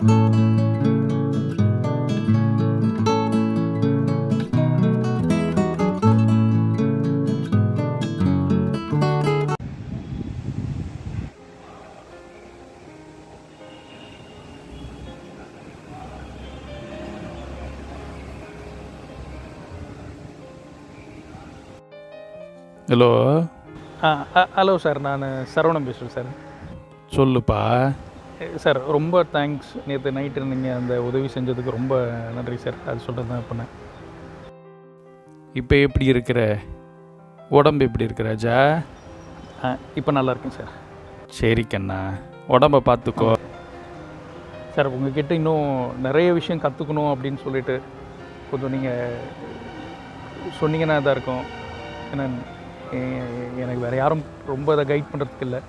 Hello. Hello sir, நான் சரவணன் பேசுகிறேன் sir. சொல்லுப்பா. சார் ரொம்ப தேங்க்ஸ். நேற்று நைட்டு நீங்கள் அந்த உதவி செஞ்சதுக்கு ரொம்ப நன்றி சார். அது சொல்கிறது தான் பண்ணேன். இப்போ எப்படி இருக்கிற? உடம்பு எப்படி இருக்கு ராஜா? இப்போ நல்லா இருக்கேன் சார். சரி கண்ணா, உடம்பை பார்த்துக்கோ சார். உங்ககிட்ட இன்னும் நிறைய விஷயம் கற்றுக்கணும் அப்படின்னு சொல்லிட்டு கொஞ்சம் நீங்கள் சொன்னீங்கன்னா இதாக இருக்கும். ஏன்னா எனக்கு வேறு யாரும் ரொம்ப இதை கைட் பண்ணுறதுக்கு இல்லை.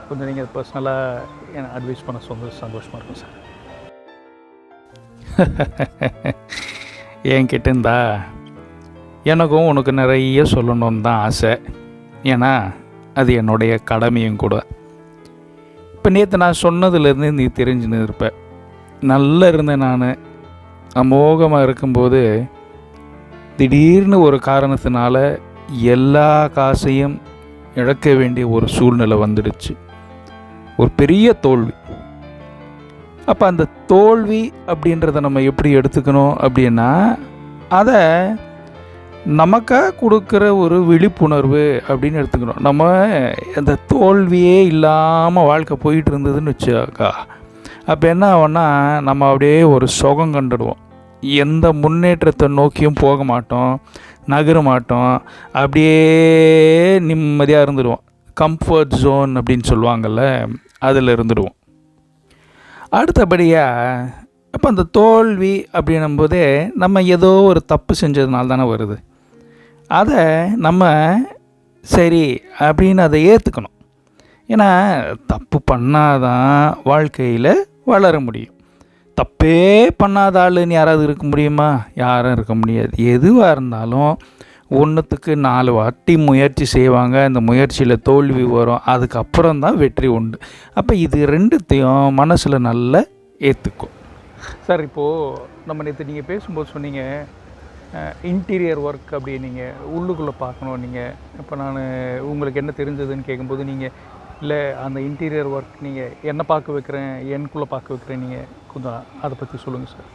கொஞ்சம் நீங்கள் பர்சனலாக எனக்கு அட்வைஸ் பண்ண சந்தோஷமாக இருக்கும் சார். என்கிட்ட இருந்தா எனக்கும் உனக்கு நிறைய சொல்லணுன்னு தான் ஆசை. ஏன்னா அது என்னுடைய கடமையும் கூட. இப்போ நேற்று நான் சொன்னதுலேருந்து நீ தெரிஞ்சுன்னு இருப்ப. நல்லா இருந்தேன் நான். அமோகமாக இருக்கும்போது திடீர்னு ஒரு காரணத்தினால எல்லா காசையும் இழக்க வேண்டிய ஒரு சூழ்நிலை வந்துடுச்சு. ஒரு பெரிய தோல்வி. அப்போ அந்த தோல்வி அப்படின்றத நம்ம எப்படி எடுத்துக்கணும் அப்படின்னா, அதை நமக்காக கொடுக்குற ஒரு விழிப்புணர்வு அப்படின்னு எடுத்துக்கணும். நம்ம அந்த தோல்வியே இல்லாமல் வாழ்க்கை போயிட்டு இருந்ததுன்னு வச்சாக்கா, அப்போ என்ன ஆகும்னா நம்ம அப்படியே ஒரு சுகம் கண்டுடுவோம். எந்த முன்னேற்றத்தை நோக்கியும் போக மாட்டோம், நகர மாட்டோம். அப்படியே நிம்மதியாக இருந்துடுவோம். கம்ஃபர்ட் ஜோன் அப்படின்னு சொல்லுவாங்கள்ல, அதில் இருந்துடுவோம். அடுத்தபடியாக இப்போ அந்த தோல்வி அப்படின்னும்போதே நம்ம ஏதோ ஒரு தப்பு செஞ்சதுனால தானே வருது. அதை நம்ம சரி அப்படின்னு அதை ஏற்றுக்கணும். ஏன்னா தப்பு பண்ணாதான் வாழ்க்கையில் வளர முடியும். தப்பே பண்ணாத ஆளுன்னு யாராவது இருக்க முடியுமா? யாரும் இருக்க முடியாது. எதுவாக இருந்தாலும் ஒன்றுத்துக்கு 4 வாட்டி முயற்சி செய்வாங்க. அந்த முயற்சியில் தோல்வி வரும், அதுக்கப்புறம் தான் வெற்றி உண்டு. அப்போ இது ரெண்டுத்தையும் மனசில் நல்லா ஏற்றுக்கும் சார். இப்போது நம்ம நேற்று நீங்கள் பேசும்போது சொன்னீங்க இன்டீரியர் ஒர்க் அப்படி நீங்கள் உள்ளுக்குள்ளே பார்க்கணும். நீங்கள் இப்போ நான் உங்களுக்கு என்ன தெரிஞ்சதுன்னு கேட்கும்போது நீங்கள் இல்லை அந்த இன்டீரியர் ஒர்க் நீங்கள் என்ன பார்க்க வைக்கிறேன், எனக்குள்ளே பார்க்க வைக்கிறேன். நீங்கள் கொஞ்சம் அதை பற்றி சொல்லுங்கள் சார்.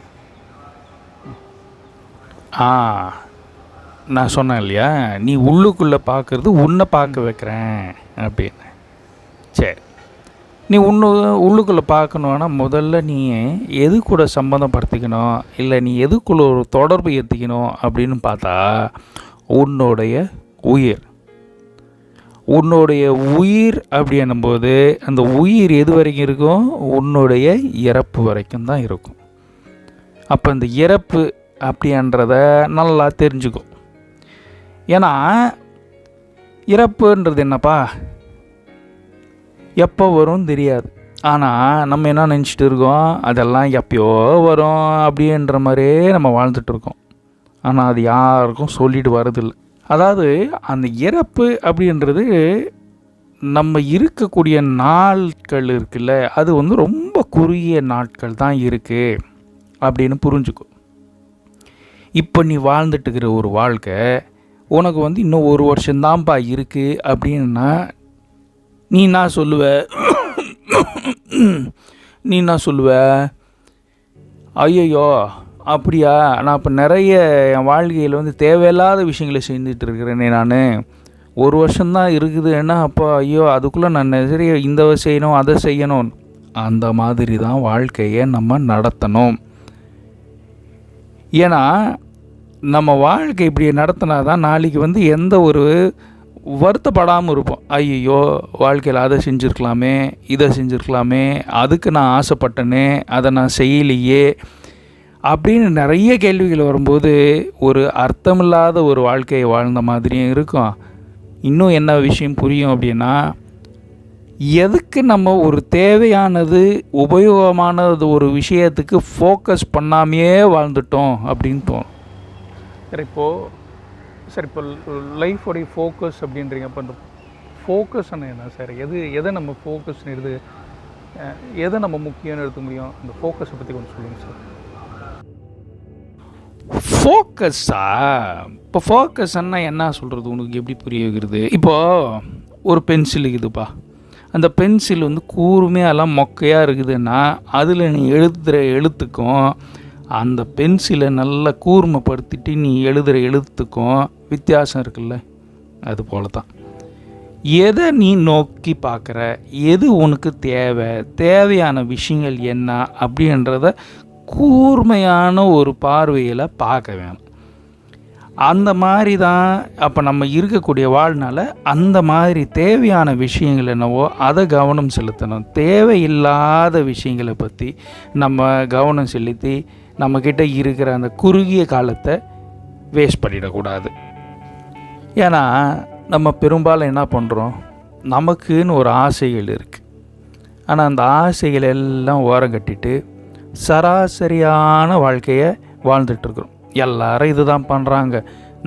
நான் சொன்னேன் இல்லையா, நீ உள்ளுக்குள்ளே பார்க்குறது உன்னை பார்க்க வைக்கிறேன் அப்படின்னு. சரி, நீ உள்ளுக்குள்ளே பார்க்கணுன்னா முதல்ல நீ எது கூட சம்மந்தப்படுத்திக்கணும், இல்லை நீ எதுக்குள்ளே ஒரு தொடர்பு ஏற்றிக்கணும் அப்படின்னு பார்த்தா உன்னுடைய உயிர். உன்னுடைய உயிர் அப்படின்னும்போது அந்த உயிர் எது வரைக்கும் இருக்கும்? உன்னுடைய இறப்பு வரைக்கும் தான் இருக்கும். அப்போ இந்த இறப்பு அப்படின்றத நல்லா தெரிஞ்சுக்கும். ஏன்னா இறப்புன்றது என்னப்பா, எப்போ வரும் தெரியாது. ஆனால் நம்ம என்ன நினச்சிட்டு இருக்கோம், அதெல்லாம் எப்பயோ வரும் அப்படின்ற மாதிரியே நம்ம வாழ்ந்துட்டுருக்கோம். ஆனால் அது யாருக்கும் சொல்லிட்டு வரதில்லை. அதாவது அந்த இறப்பு அப்படின்றது நம்ம இருக்கக்கூடிய நாட்கள் இருக்குல்ல, அது ரொம்ப குறுகிய நாட்கள் தான் இருக்குது அப்படின்னு புரிஞ்சுக்கும். இப்போ நீ வாழ்ந்துட்டுருக்கிற ஒரு வாழ்க்கை உனக்கு இன்னும் 1 வருஷம்தான்ப்பா இருக்குது அப்படின்னா நீ என்ன சொல்லுவ? ஐயோ அப்படியா, நான் இப்போ நிறைய என் வாழ்க்கையில் தேவையில்லாத விஷயங்களை செஞ்சுட்டு இருக்கிறேனே. நான் 1 வருஷம்தான் இருக்குதுன்னா அப்போ ஐயோ அதுக்குள்ளே நான் நிறைய இந்த செய்யணும் அதை செய்யணும். அந்த மாதிரி தான் வாழ்க்கையை நம்ம நடத்தணும். ஏன்னா நம்ம வாழ்க்கை இப்படி நடத்தினா தான் நாளைக்கு எந்த ஒரு வருத்தப்படாமல் இருப்போம். ஐயோ வாழ்க்கையில் அதை செஞ்சுருக்கலாமே, இதை செஞ்சுருக்கலாமே, அதுக்கு நான் ஆசைப்பட்டனே, அதை நான் செய்யலையே அப்படின்னு நிறைய கேள்விகள் வரும்போது ஒரு அர்த்தமில்லாத ஒரு வாழ்க்கையை வாழ்ந்த மாதிரியும் இருக்கும். இன்னும் என்ன விஷயம் புரியும் அப்படின்னா, எதுக்கு நம்ம ஒரு தேவையானது உபயோகமானது ஒரு விஷயத்துக்கு ஃபோக்கஸ் பண்ணாமையே வாழ்ந்துட்டோம் அப்படின்னு தோணும். சார் இப்போ லைஃபோடைய ஃபோக்கஸ் அப்படின்றீங்க. அப்போ அந்த ஃபோக்கஸ்ன்னு என்ன சார்? எதை நம்ம ஃபோக்கஸ்ன்னு எதை நம்ம முக்கியம்னு எடுத்துக்க முடியும்? இந்த ஃபோக்கஸை பற்றி கொஞ்சம் சொல்லுங்கள் சார். ஃபோக்கஸா? இப்போ ஃபோக்கஸ்ன்னா என்ன சொல்கிறது, உனக்கு எப்படி புரிய வைக்கிறது? இப்போது ஒரு பென்சில் இருக்குதுப்பா, அந்த பென்சில் வந்து கூர்மையெல்லாம் மொக்கையாக இருக்குதுன்னா அதில் நீ எழுதுகிற எழுத்துக்கும் அந்த பென்சிலை நல்லா கூர்மைப்படுத்திட்டு நீ எழுதுகிற எழுத்துக்கும் வித்தியாசம் இருக்குல்ல? அது போல தான் எதை நீ நோக்கி பார்க்குற, எது உனக்கு தேவையான விஷயங்கள் என்ன அப்படின்றத கூர்மையான ஒரு பார்வையில் பார்க்க வேணும். அந்த மாதிரி தான் அப்போ நம்ம இருக்கக்கூடிய வாழ்நாள் அந்த மாதிரி தேவையான விஷயங்கள் என்னவோ அதை கவனம் செலுத்தணும். தேவையில்லாத விஷயங்களை பற்றி நம்ம கவனம் செலுத்தி நம்மக்கிட்ட இருக்கிற அந்த குறுகிய காலத்தை வேஸ்ட் பண்ணிடக்கூடாது. ஏன்னா நம்ம பெரும்பாலும் என்ன பண்ணுறோம், நமக்குன்னு ஒரு ஆசைகள் இருக்குது, ஆனால் அந்த ஆசைகள் எல்லாம் ஓரம் கட்டிட்டு சராசரியான வாழ்க்கையை வாழ்ந்துட்டுருக்குறோம். எல்லாரும் இது தான் பண்ணுறாங்க,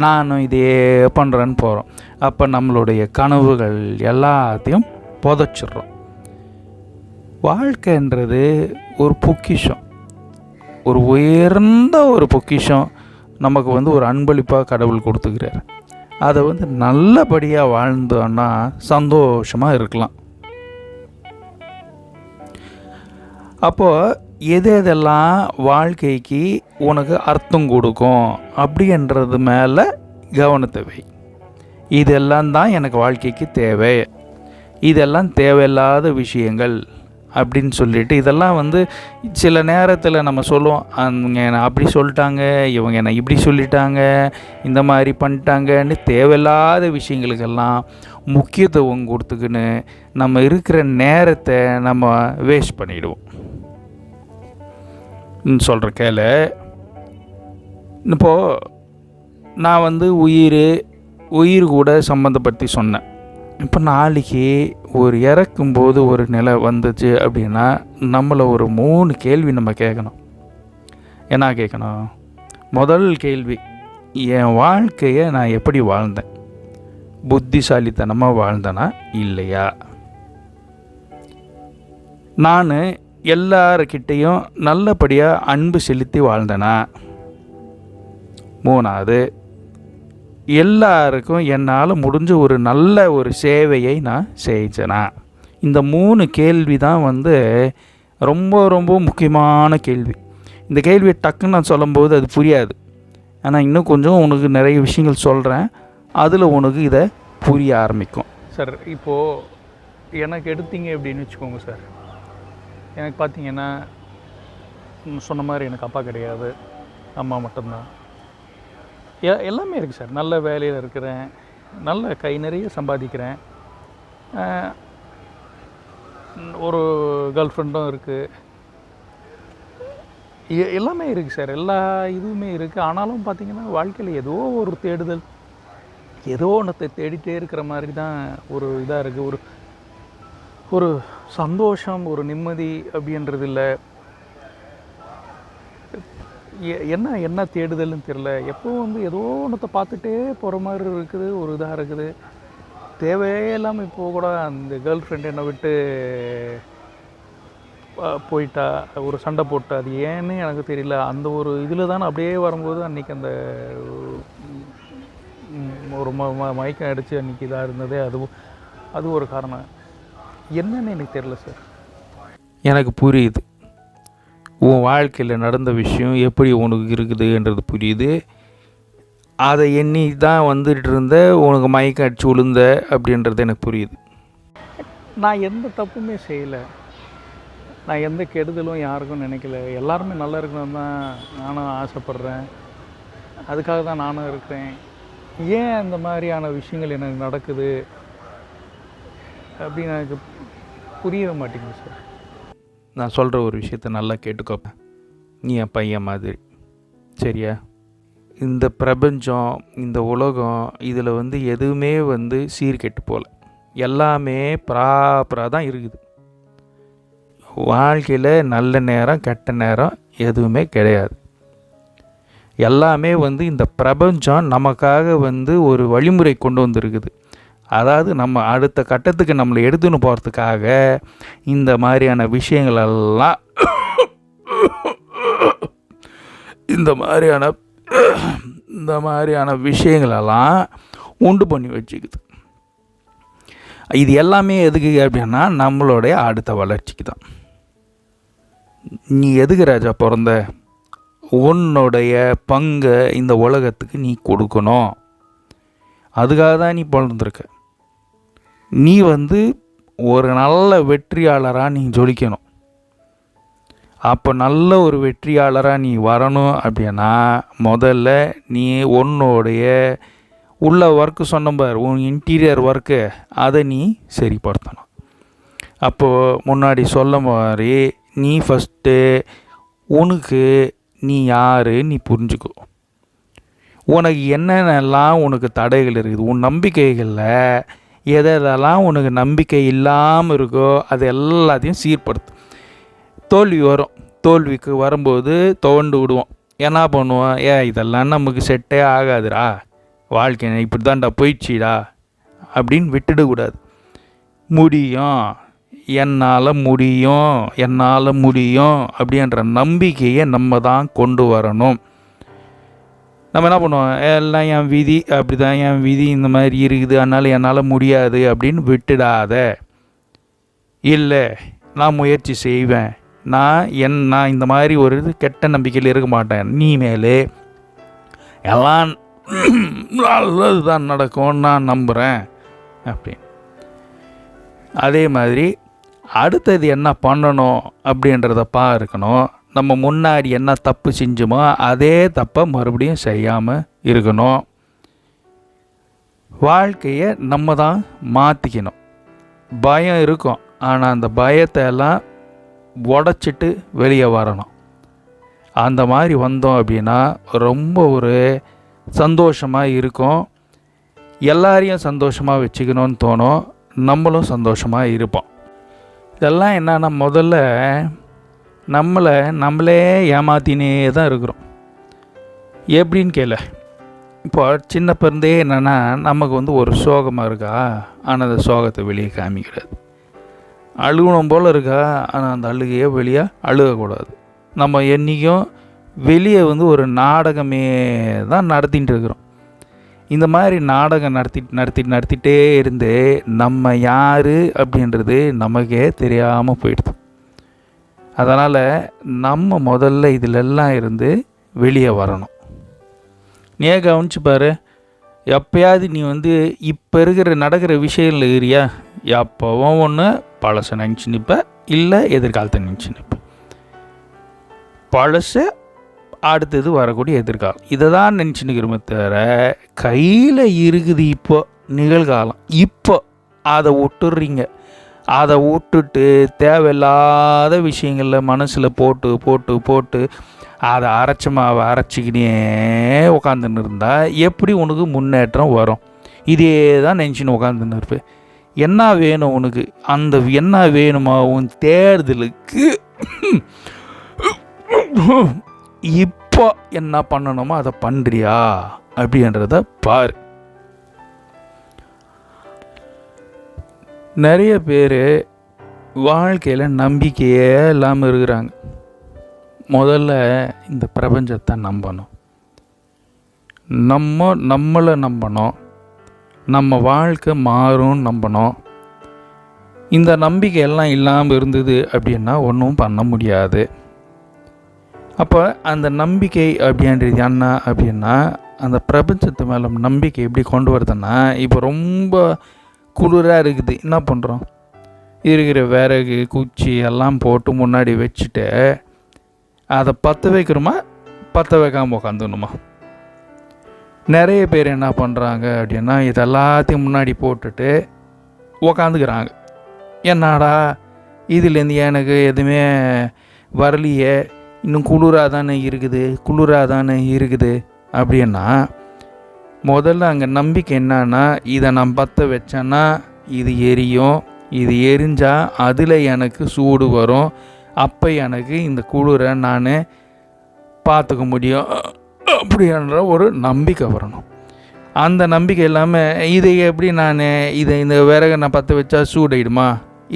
நானும் இதே பண்ணுறேன்னு போகிறோம். அப்போ நம்மளுடைய கனவுகள் எல்லாத்தையும் புதைச்சிட்றோம். வாழ்க்கைன்றது ஒரு பொக்கிஷம், ஒரு உயர்ந்த ஒரு பொக்கிஷம் நமக்கு வந்து ஒரு அன்பளிப்பாக கடவுள் கொடுத்துக்கிறார். அதை வந்து நல்லபடியாக வாழ்ந்தோன்னா சந்தோஷமாக இருக்கலாம். அப்போது எதெல்லாம் வாழ்க்கைக்கு உனக்கு அர்த்தம் கொடுக்கும் அப்படின்றது மேலே கவனத்தை வை. இதெல்லாம் தான் எனக்கு வாழ்க்கைக்கு தேவை, இதெல்லாம் தேவையில்லாத விஷயங்கள் அப்படின்னு சொல்லிட்டு இதெல்லாம் வந்து சில நேரத்தில் நம்ம சொல்லுவோம், அவங்க என்னை அப்படி சொல்லிட்டாங்க, இவங்க என்னை இப்படி சொல்லிட்டாங்க, இந்த மாதிரி பண்ணிட்டாங்கன்னு தேவையில்லாத விஷயங்களுக்கெல்லாம் முக்கியத்துவம் கொடுத்துக்கின்னு நம்ம இருக்கிற நேரத்தை நம்ம வேஸ்ட் பண்ணிவிடுவோம். சொல்கிற கேளு. இப்போது நான் வந்து உயிர் கூட சம்மந்தப்படுத்தி சொன்னேன். இப்போ நாளைக்கு ஒரு இறக்கும்போது ஒரு நிலை வந்துச்சு அப்படின்னா நம்மளை ஒரு 3 கேள்வி நம்ம கேட்கணும். என்ன கேட்கணும்? முதல் கேள்வி, என் வாழ்க்கையை நான் எப்படி வாழ்ந்தேன்? புத்திசாலித்தனமாக வாழ்ந்தேனா இல்லையா? நான் எல்லார்கிட்டையும் நல்லபடியாக அன்பு செலுத்தி வாழ்ந்தேனா? 3வது, எல்லாருக்கும் என்னால் முடிஞ்ச ஒரு நல்ல ஒரு சேவையை நான் செஞ்சேனா? இந்த 3 கேள்வி தான் வந்து ரொம்ப ரொம்ப முக்கியமான கேள்வி. இந்த கேள்வியை டக்குன்னு நான் சொல்லும்போது அது புரியாது, ஆனால் இன்னும் கொஞ்சம் உனக்கு நிறைய விஷயங்கள் சொல்கிறேன், அதில் உனக்கு இதை புரிய ஆரம்பிக்கும். சார் இப்போது எனக்கு எடுத்தீங்க அப்படின்னு வச்சுக்கோங்க சார். எனக்கு பார்த்தீங்கன்னா சொன்ன மாதிரி எனக்கு அப்பா கிடையாது, அம்மா மட்டும்தான். எல்லாமே இருக்குது சார். நல்ல வேலையில் இருக்கிறேன், நல்ல கை நிறைய சம்பாதிக்கிறேன், ஒரு கேர்ள் ஃப்ரெண்டும் இருக்குது, எல்லாமே இருக்குது சார். எல்லா இதுவுமே இருக்குது. ஆனாலும் பார்த்திங்கன்னா வாழ்க்கையில் ஏதோ ஒரு தேடுதல், ஏதோ ஒன்றத்தை தேடிட்டே இருக்கிற மாதிரி தான் ஒரு இதாக இருக்குது. ஒரு சந்தோஷம், ஒரு நிம்மதி அப்படின்றது இல்லை. என்ன தேடுதல்னு தெரில. எப்போவும் வந்து ஏதோ ஒன்றத்தை பார்த்துட்டே போகிற மாதிரி இருக்குது, ஒரு இதாக இருக்குது. தேவையே இல்லாமல் இப்போ கூட அந்த கேர்ள் ஃப்ரெண்ட் என்னை விட்டு போயிட்டா, ஒரு சண்டை போட்டா, அது ஏன்னு எனக்கு தெரியல. அந்த ஒரு இதில் தான் அப்படியே வரும்போது அன்றைக்கி அந்த ஒரு மயக்கம் அடித்து அன்றைக்கி இதாக இருந்ததே அது ஒரு காரணம். என்னன்னு எனக்கு தெரியல சார். எனக்கு புரியுது, உன் வாழ்க்கையில் நடந்த விஷயம் எப்படி உனக்கு இருக்குதுன்றது புரியுது. அதை எண்ணி தான் வந்துட்டு இருந்த, உனக்கு மயக்கம் அடிச்சு விழுந்த அப்படின்றது எனக்கு புரியுது. நான் எந்த தப்புமே செய்யலை, நான் எந்த கெடுதலும் யாருக்கும் நினைக்கல. எல்லாருமே நல்லா இருக்கணும் தான் நானும் ஆசைப்பட்றேன், அதுக்காக தான் நானும் இருக்கிறேன். ஏன் இந்த மாதிரியான விஷயங்கள் எனக்கு நடக்குது அப்படின்னு எனக்கு புரியவே மாட்டேங்குது சார். நான் சொல்கிற ஒரு விஷயத்த நல்லா கேட்டுக்கோ. நீ என் பையன் மாதிரி, சரியா? இந்த பிரபஞ்சம், இந்த உலகம், இதில் வந்து எதுவுமே வந்து சீர்கெட்டு போகல, எல்லாமே ப்ராப்பராக தான் இருக்குது. வாழ்க்கையில் நல்ல நேரம் கெட்ட நேரம் எதுவுமே கிடையாது. எல்லாமே வந்து இந்த பிரபஞ்சம் நமக்காக வந்து ஒரு வழிமுறை கொண்டு வந்திருக்குது. அதாவது நம்ம அடுத்த கட்டத்துக்கு நம்மளை எடுத்துன்னு போகிறதுக்காக இந்த மாதிரியான விஷயங்களெல்லாம் இந்த மாதிரியான விஷயங்களெல்லாம் உண்டு பண்ணி வச்சுக்குது. இது எல்லாமே எதுக்கு அப்படின்னா நம்மளுடைய அடுத்த வளர்ச்சிக்கு தான். நீ எதுக்கு ராஜா பிறந்த? உன்னுடைய பங்கை இந்த உலகத்துக்கு நீ கொடுக்கணும். அதுக்காக தான் நீ பிறந்திருக்க. நீ ஒரு நல்ல வெற்றியாளராக நீ ஜொலிக்கணும். அப்போ நல்ல ஒரு வெற்றியாளராக நீ வரணும் அப்படின்னா முதல்ல நீ உன்னுடைய உள்ள ஒர்க்கு சொன்னபார், உன் இன்டீரியர் ஒர்க்கு அதை நீ சரிப்படுத்தணும். அப்போது முன்னாடி சொல்ல மாதிரி நீ ஃபஸ்ட்டு உனக்கு நீ யார் நீ புரிஞ்சுக்கோ. உனக்கு என்னென்னலாம் உனக்கு தடைகள் இருக்குது, உன் நம்பிக்கைகளில் எதெல்லாம் உனக்கு நம்பிக்கை இல்லாமல் இருக்கோ அது எல்லாத்தையும் சீர்படுத்து. தோல்வி வரும், தோல்விக்கு வரும்போது துவண்டு விடுவோம். என்ன பண்ணுவோம்? இதெல்லாம் நமக்கு செட்டே ஆகாதுடா, வாழ்க்கை இப்படி தான்டா போயிடுச்சிடா அப்படின்னு விட்டுடக்கூடாது. முடியும், என்னால் முடியும் அப்படின்ற நம்பிக்கையை நம்ம தான் கொண்டு வரணும். நம்ம என்ன பண்ணுவோம்? எல்லாம் என் விதி அப்படி தான், என் விதி இந்த மாதிரி இருக்குது, அதனால் என்னால் முடியாது அப்படின்னு விட்டுடாத. இல்லை, நான் முயற்சி செய்வேன், நான் இந்த மாதிரி ஒரு கெட்ட நம்பிக்கையில் இருக்க மாட்டேன், நீ மேலே எல்லாம் நல்லது தான் நடக்கும் நான் நம்புகிறேன் அப்படின்னு. அதே மாதிரி அடுத்தது என்ன பண்ணணும் அப்படின்றத இருக்கணும். நம்ம முன்னாடி என்ன தப்பு செஞ்சோமோ அதே தப்பை மறுபடியும் செய்யாமல் இருக்கணும். வாழ்க்கையை நம்ம தான் மாற்றிக்கணும். பயம் இருக்கும், ஆனால் அந்த பயத்தை எல்லாம் உடச்சிட்டு வெளியே வரணும். அந்த மாதிரி வந்தோம் அப்படின்னா ரொம்ப ஒரு சந்தோஷமாக இருக்கும். எல்லாரையும் சந்தோஷமாக வச்சுக்கணும்னு தோணும், நம்மளும் சந்தோஷமாக இருப்போம். இதெல்லாம் என்னன்னா முதல்ல நம்மளே ஏமாத்தினே தான் இருக்கிறோம். எப்படின்னு கேள, இப்போ சின்ன பிறந்தே என்னென்னா நமக்கு ஒரு சோகமாக இருக்கா, ஆனால் அந்த சோகத்தை வெளியே காமிக்கிறாது. அழுகணும் போல் இருக்கா, ஆனால் அந்த அழுகையை வெளியே அழுகக்கூடாது. நம்ம என்றைக்கும் வெளியே ஒரு நாடகமே தான் நடத்திட்டு இருக்கிறோம். இந்த மாதிரி நாடகம் நடத்திட்டே இருந்து நம்ம யார் அப்படின்றது நமக்கே தெரியாமல் போயிடுது. அதனால் நம்ம முதல்ல இதிலெல்லாம் இருந்து வெளியே வரணும். நீ கவனிச்சு பாரு, எப்பயாவது நீ இப்போ நடக்கிற விஷயங்கள் இருக்கிறியா, எப்போவும் ஒன்று பழசை நினச்சி நிற்ப, இல்லை எதிர்காலத்தை நினச்சி நிற்ப. பழசை அடுத்தது வரக்கூடிய எதிர்காலம், இதை தான் நினச்சினுக்கிறோமே தவிர கையில் இருக்குது இப்போ நிகழ்காலம். இப்போ அதை விட்டுடுறீங்க. அதை விட்டுட்டு தேவையில்லாத விஷயங்களில் மனசில் போட்டு போட்டு போட்டு அதை அரைச்சிக்கினே உட்காந்துன்னு இருந்தால் எப்படி உனக்கு முன்னேற்றம் வரும்? இதே தான் நினச்சின்னு உட்காந்துன்னு இருப்பேன். என்ன வேணும் உனக்கு? அந்த என்ன வேணுமா உன் தேர்தலுக்கு இப்போ என்ன பண்ணணுமோ அதை பண்ணுறியா அப்படின்றத பாரு. நிறைய பேர் வாழ்க்கையில் நம்பிக்கையே இல்லாமல் இருக்கிறாங்க. முதல்ல இந்த பிரபஞ்சத்தை நம்பணும், நம்மளை நம்பணும், நம்ம வாழ்க்கை மாறும் நம்பணும். இந்த நம்பிக்கையெல்லாம் இல்லாமல் இருந்தது அப்படின்னா ஒன்றும் பண்ண முடியாது. அப்போ அந்த நம்பிக்கை அப்படின்றது என்ன அப்படின்னா, அந்த பிரபஞ்சத்து மேலே நம்பிக்கை எப்படி கொண்டு வருதுன்னா, இப்போ ரொம்ப குளிராக இருக்குது, என்ன பண்ணுறோம்? இருக்கிற விறகு குச்சி எல்லாம் போட்டு முன்னாடி வச்சுட்டு அதை பற்ற வைக்கிறோமா, பற்ற வைக்காமல் உக்காந்துணுமா? நிறைய பேர் என்ன பண்ணுறாங்க அப்படின்னா, இதெல்லாத்தையும் முன்னாடி போட்டுட்டு உக்காந்துக்கிறாங்க. என்னடா இதுலேருந்து எனக்கு எதுவுமே வரலையே, இன்னும் குளிராக தானே இருக்குது அப்படின்னா, முதல்ல அங்கே நம்பிக்கை என்னன்னா, இதை நான் பற்ற வச்சேன்னா இது எரியும், இது எரிஞ்சால் அதில் எனக்கு சூடு வரும், அப்போ எனக்கு இந்த குளிரை நான் பார்த்துக்க முடியும் அப்படின்ற ஒரு நம்பிக்கை வரணும். அந்த நம்பிக்கை இல்லாமல் இதை எப்படி இந்த விறகை நான் பற்ற வச்சா சூடாயிடுமா,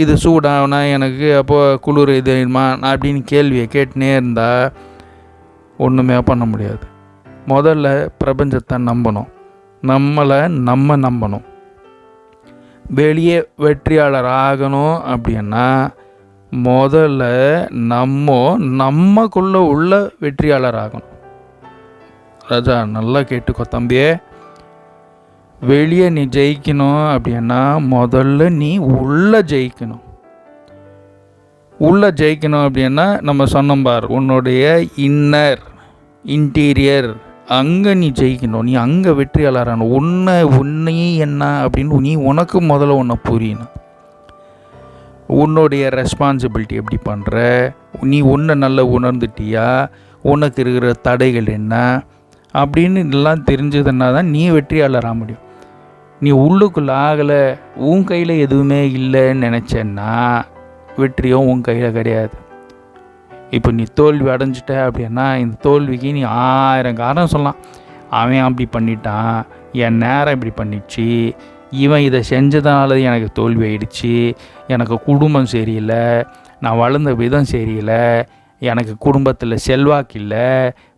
இது சூடானா எனக்கு அப்போது குளிர் இதாயிடுமா அப்படின்னு கேள்வியை கேட்டுனே இருந்தால் ஒன்றுமே பண்ண முடியாது. முதல்ல பிரபஞ்சத்தை நம்பணும், நம்மளை நம்ம நம்பணும். வெளியே வெற்றியாளர் ஆகணும் அப்படின்னா முதல்ல நம்மக்குள்ளே உள்ள வெற்றியாளர் ஆகணும். ராஜா நல்லா கேட்டுக்கோ தம்பியே, வெளியே நீ ஜெயிக்கணும் அப்படின்னா முதல்ல நீ உள்ளே ஜெயிக்கணும். உள்ளே ஜெயிக்கணும் அப்படின்னா நம்ம சொன்னோம் பார், உன்னுடைய இன்டீரியர் அங்கே நீ ஜெயிக்கணும். நீ அங்கே வெற்றியாளரான உன்னையே என்ன அப்படின்னு நீ உனக்கு முதல்ல ஒன்று புரியணும். உன்னுடைய ரெஸ்பான்சிபிலிட்டி எப்படி பண்ணுற, நீ ஒன்றை நல்லா உணர்ந்துட்டியா, உனக்கு இருக்கிற தடைகள் என்ன அப்படின்னு எல்லாம் தெரிஞ்சதுன்னா தான் நீ வெற்றியாளராக முடியும். நீ உள்ளுக்குள்ளே ஆகலை, உன் கையில் எதுவுமே இல்லைன்னு நினச்சேன்னா வெற்றியும் உன் கையில் கிடையாது. இப்போ நீ தோல்வி அடைஞ்சிட்ட அப்படின்னா இந்த தோல்விக்கு நீ 1000 காரணம் சொல்லலாம். அவன் அப்படி பண்ணிட்டான், என் நேரம் இப்படி பண்ணிடுச்சு, இவன் இதை செஞ்சதுனால எனக்கு தோல்வி ஆயிடுச்சு, எனக்கு குடும்பம் சரியில்லை, நான் வளர்ந்த விதம் சரியில்லை, எனக்கு குடும்பத்தில் செல்வாக்கு இல்லை,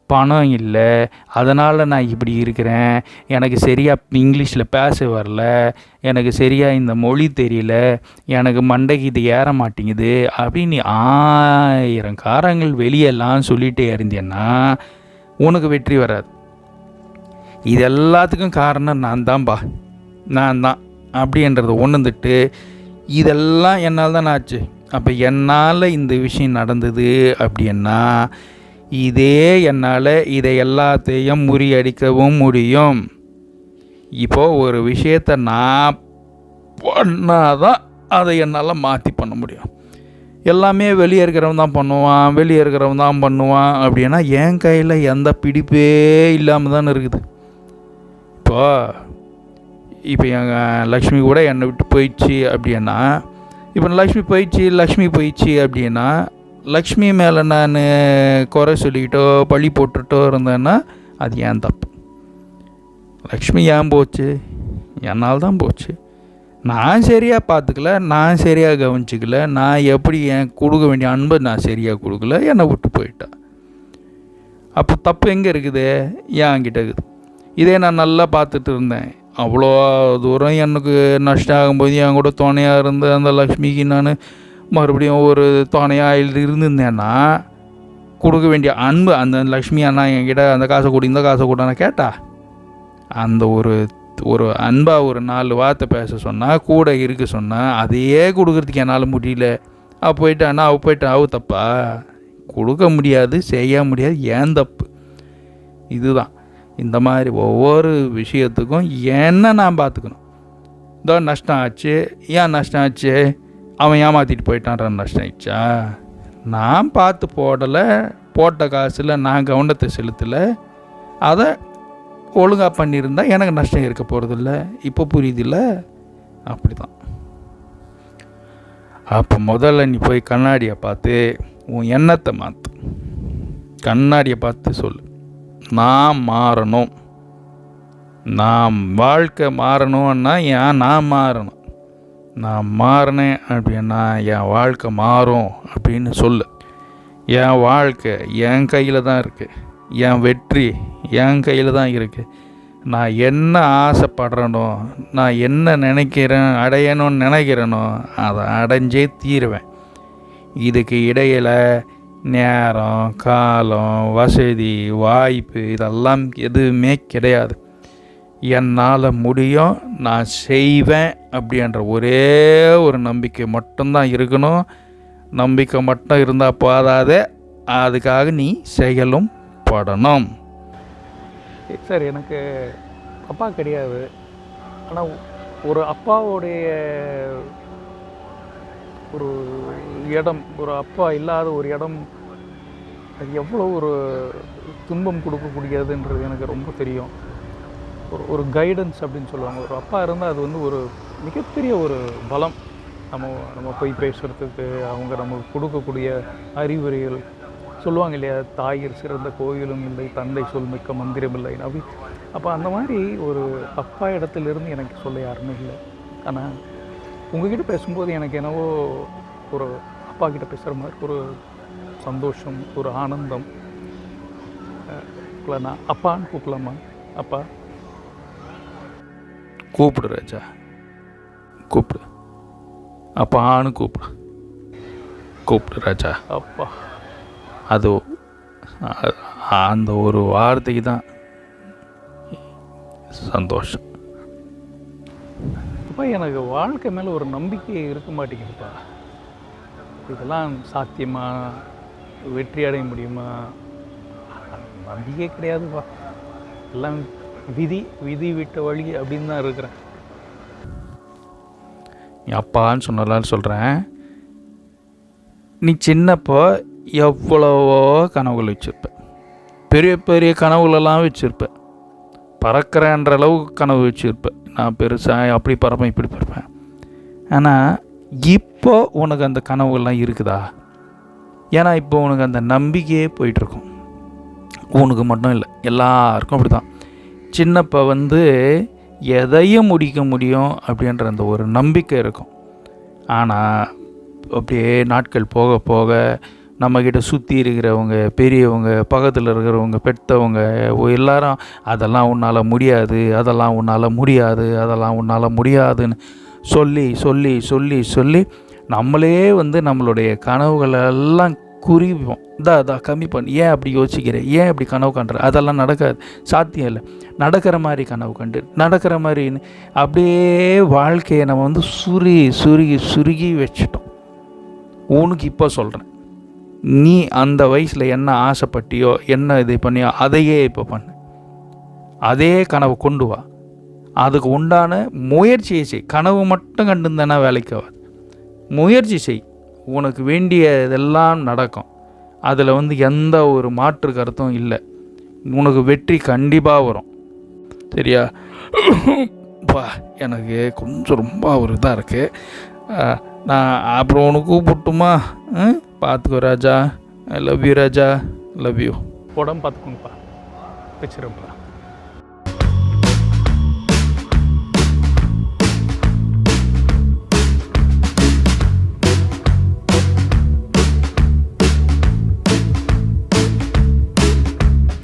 பணம் இல்லை, அதனால் நான் இப்படி இருக்கிறேன், எனக்கு சரியாக இங்கிலீஷில் பேச வரல, எனக்கு சரியாக இந்த மொழி தெரியல, எனக்கு மண்டைக்கு இது ஏற மாட்டேங்குது அப்படின்னு நீ 1000 காரணங்கள் வெளியெல்லாம் சொல்லிகிட்டே இருந்தேன்னா உனக்கு வெற்றி வராது. இது எல்லாத்துக்கும் காரணம் நான் தான் அப்படின்றத உணர்ந்துட்டு இதெல்லாம் என்னால் தான் ஆச்சு, அப்போ என்னால் இந்த விஷயம் நடந்தது அப்படின்னா என்னால் இதை எல்லாத்தையும் முறியடிக்கவும் முடியும். இப்போது ஒரு விஷயத்தை நான் பண்ணாதான் அதை என்னால் மாற்றி பண்ண முடியும். எல்லாமே வெளியே இருக்கிறவன் தான் பண்ணுவான் அப்படின்னா என் கையில் எந்த பிடிப்பே இல்லாமல் தானே இருக்குது. இப்போ எங்கள் லக்ஷ்மி கூட என்னை விட்டு போயிடுச்சு அப்படின்னா, இப்போ லக்ஷ்மி போயிடுச்சு அப்படின்னா லக்ஷ்மி மேலே நான் குறை சொல்லிக்கிட்டோ பழி போட்டுட்டோ இருந்தேன்னா அது ஏன் தப்பு. லக்ஷ்மி ஏன் போச்சு, என்னால் தான் போச்சு. நான் சரியாக பார்த்துக்கல, நான் சரியாக கவனிச்சிக்கல, நான் எப்படி என் கொடுக்க வேண்டிய அன்பை நான் சரியாக கொடுக்கல, என்னை விட்டு போயிட்டா. அப்போ தப்பு எங்கே இருக்குது, என்கிட்ட இருக்குது. இதே நான் நல்லா பார்த்துட்டு இருந்தேன், அவ்வளோ தூரம் எனக்கு நஷ்டம் ஆகும்போது என் கூட துணையாக இருந்த அந்த லக்ஷ்மிக்கு நான் மறுபடியும் ஒரு துணையாக இருந்திருந்தேன்னா கொடுக்க வேண்டிய அன்பு அந்த லக்ஷ்மி அண்ணா என்கிட்ட அந்த காசை கொடு இந்த காசை கொடுனா கேட்டா, அந்த ஒரு அன்பாக ஒரு 4 வார்த்தை பேச சொன்னால் கூட இருக்க சொன்னால் அதையே கொடுக்கறதுக்கு என்னால் முடியல. போயிட்டான்னா அவ தப்பா, கொடுக்க முடியாது, செய்ய முடியாது, ஏன் தப்பு. இதுதான் இந்த மாதிரி ஒவ்வொரு விஷயத்துக்கும் என்ன நான் பார்த்துக்கணும். இதோ நஷ்டம் ஆச்சு, ஏன் நஷ்டம் ஆச்சு, அவன் ஏமாற்றிட்டு போயிட்டான்ற நஷ்டம் ஆயிடுச்சா, நான் பார்த்து போட்ட காசில் நான் கவனத்தை செலுத்தலை, அதை ஒழுங்காக பண்ணியிருந்தா எனக்கு நஷ்டம் இருக்க போகிறதில்ல. இப்போ புரியுதில்ல, அப்படி தான். அப்போ முதல்ல நீ போய் கண்ணாடியை பார்த்து உன் எண்ணத்தை மாற்று. கண்ணாடியை பார்த்து சொல்லு, நான் மாறணும், நான் வாழ்க்கை மாறணும்னா நான் மாறணும், நான் மாறினேன் அப்படின்னா என் வாழ்க்கை மாறும் அப்படின்னு சொல்லு. என் வாழ்க்கை என் கையில் தான் இருக்குது, என் வெற்றி என் கையில் தான் இருக்குது. நான் என்ன ஆசைப்படுறேனோ, நான் என்ன அடையணும்னு நினைக்கிறேனோ அதை அடைஞ்சே தீருவேன். இதுக்கு இடையில் நேரம், காலம், வசதி, வாய்ப்பு இதெல்லாம் எதுவுமே கிடையாது. என்னால் முடியும், நான் செய்வேன் அப்படின்ற ஒரே ஒரு நம்பிக்கை மட்டும்தான் இருக்கணும். நம்பிக்கை மட்டும் இருந்தால் போதாதே, அதுக்காக நீ செயலும் படணும். சார், எனக்கு அப்பா கிடையாது, ஆனால் ஒரு அப்பாவுடைய ஒரு இடம், ஒரு அப்பா இல்லாத ஒரு இடம், அது எவ்வளோ ஒரு துன்பம் கொடுக்கக்கூடியதுன்றது எனக்கு ரொம்ப தெரியும். ஒரு கைடன்ஸ் அப்படின்னு சொல்லுவாங்க. ஒரு அப்பா இருந்தால் அது வந்து ஒரு மிகப்பெரிய ஒரு பலம். நம்ம போய் பேசுகிறதுக்கு அவங்க நமக்கு கொடுக்கக்கூடிய அறிவுரைகள், சொல்லுவாங்க இல்லையா, தாயிற் சிறந்த கோயிலும் இல்லை, தந்தை சொல் மிக்க மந்திரம் இல்லை அப்படி. அப்போ அந்த மாதிரி ஒரு அப்பா இடத்துலேருந்து எனக்கு சொல்ல யாருமே இல்லை. ஆனால் உங்ககிட்ட பேசும்போது எனக்கு என்னவோ ஒரு அப்பா கிட்ட பேசுகிற மாதிரி ஒரு சந்தோஷம், ஒரு ஆனந்தம். இல்லை, நான் அப்பான்னு கூப்பிடலாமா? அப்பா கூப்பிடு ராஜா, கூப்பிடு. அப்பான்னு கூப்பிடு, கூப்பிடு ராஜா. அப்பா, அது அந்த ஒரு வார்த்தைக்கு தான் சந்தோஷம். அப்பா எனக்கு வாழ்க்கை மேலே ஒரு நம்பிக்கை இருக்க மாட்டேங்குதுப்பா. இதெல்லாம் சாத்தியமா, வெற்றி அடைய முடியுமா? நம்பிக்கையே கிடையாதுப்பா. எல்லாம் விதி விட்ட வழி அப்படின்னு தான் இருக்கிறேன். நீ அப்பான்னு சொன்னதான்னு சொல்கிறேன். நீ சின்னப்போ எவ்வளவோ கனவுகள் வச்சுருப்ப, பெரிய பெரிய கனவுகளெல்லாம் வச்சுருப்ப, பறக்கிறன்ற அளவுக்கு கனவு வச்சுருப்ப. நான் பெருசாக அப்படி பறப்பேன் இப்படி பறப்பேன். ஆனால் இப்போ உனக்கு அந்த கனவுகள்லாம் இருக்குதா? ஏன்னா இப்போ உனக்கு அந்த நம்பிக்கையே போயிட்டுருக்கும். உனக்கு மட்டும் இல்லை, எல்லாருக்கும் அப்படி தான். சின்னப்போ எதையும் முடிக்க முடியும் அப்படின்ற அந்த ஒரு நம்பிக்கை இருக்கும். ஆனால் அப்படியே நாட்கள் போக போக நம்மக்கிட்ட சுற்றி இருக்கிறவங்க, பெரியவங்க, பக்கத்தில் இருக்கிறவங்க, பெற்றவங்க எல்லாரும் அதெல்லாம் உன்னால் முடியாது, அதெல்லாம் உன்னால் முடியாது, அதெல்லாம் உன்னால் முடியாதுன்னு சொல்லி சொல்லி சொல்லி சொல்லி நம்மளே நம்மளுடைய கனவுகளெல்லாம் குறிப்போம். அதான் கம்மி பண்ணி, ஏன் அப்படி யோசிக்கிறேன், ஏன் அப்படி கனவு கண்டுற, அதெல்லாம் நடக்காது, சாத்தியம் இல்லை, நடக்கிற மாதிரி கனவு கண்டு நடக்கிற மாதிரின்னு அப்படியே வாழ்க்கையை நம்ம சுருகி சுருகி சுருகி வச்சிட்டோம். உனக்கு இப்போ சொல்கிறேன், நீ அந்த வயசில் என்ன ஆசைப்பட்டியோ, என்ன இது பண்ணியோ அதையே இப்போ பண்ணு. அதே கனவு கொண்டு வா, அதுக்கு உண்டான முயற்சியை செய். கனவு மட்டும் கண்டுருந்தேன்னா வேலைக்கு ஆகாது. முயற்சி செய், உனக்கு வேண்டிய இதெல்லாம் நடக்கும். அதில் எந்த ஒரு மாற்று கருத்தும் இல்லை. உனக்கு வெற்றி கண்டிப்பாக வரும். சரியா? பா, எனக்கு கொஞ்சம் ரொம்ப ஒரு இதாக இருக்குது. நான் அப்புறம் உனக்கு கூப்பிட்டுமா? பார்த்துக்கோ Raja. I love you Raja, love you. உடம்பு பார்த்துக்கோங்கப்பா, வச்சுருப்பா.